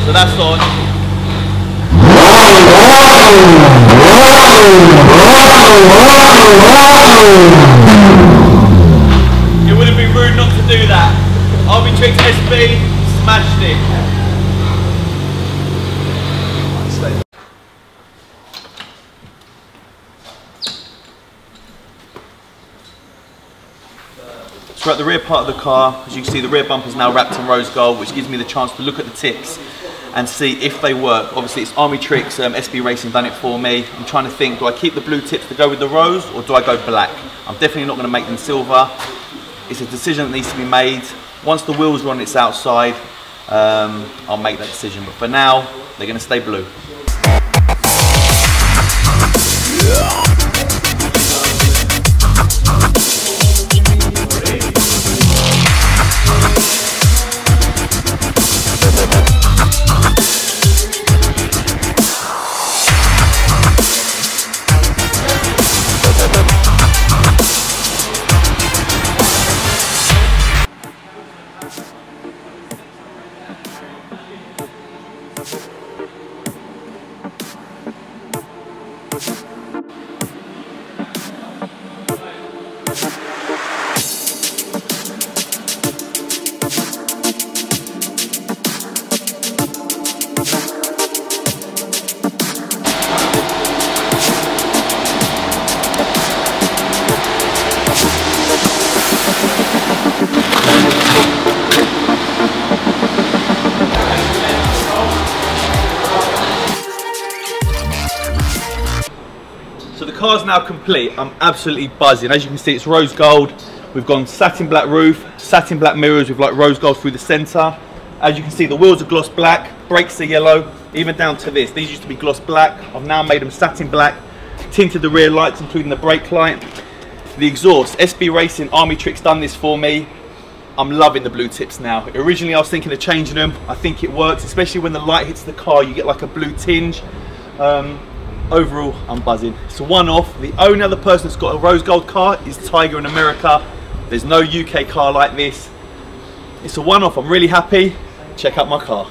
So that's on. It would have been rude not to do that. Armytrix SB smashed it. So at the rear part of the car, as you can see, the rear bumper is now wrapped in rose gold, which gives me the chance to look at the tips and see if they work. Obviously it's Armytrix SB Racing done it for me. I'm trying to think, do I keep the blue tips to go with the rose or do I go black? I'm definitely not going to make them silver. It's a decision that needs to be made. Once the wheels are on its outside, I'll make that decision. But for now, they're going to stay blue. So the car's now complete. I'm absolutely buzzing. As you can see, it's rose gold. We've gone satin black roof, satin black mirrors with like rose gold through the center. As you can see, the wheels are gloss black, brakes are yellow, even down to this. These used to be gloss black. I've now made them satin black, tinted the rear lights, including the brake light. The exhaust, SB Racing, Armytrix done this for me. I'm loving the blue tips now. Originally I was thinking of changing them. I think it works, especially when the light hits the car, you get like a blue tinge. Overall, I'm buzzing. It's a one-off. The only other person that's got a rose gold car is Tiger in America. There's no UK car like this. It's a one-off. I'm really happy. Check out my car.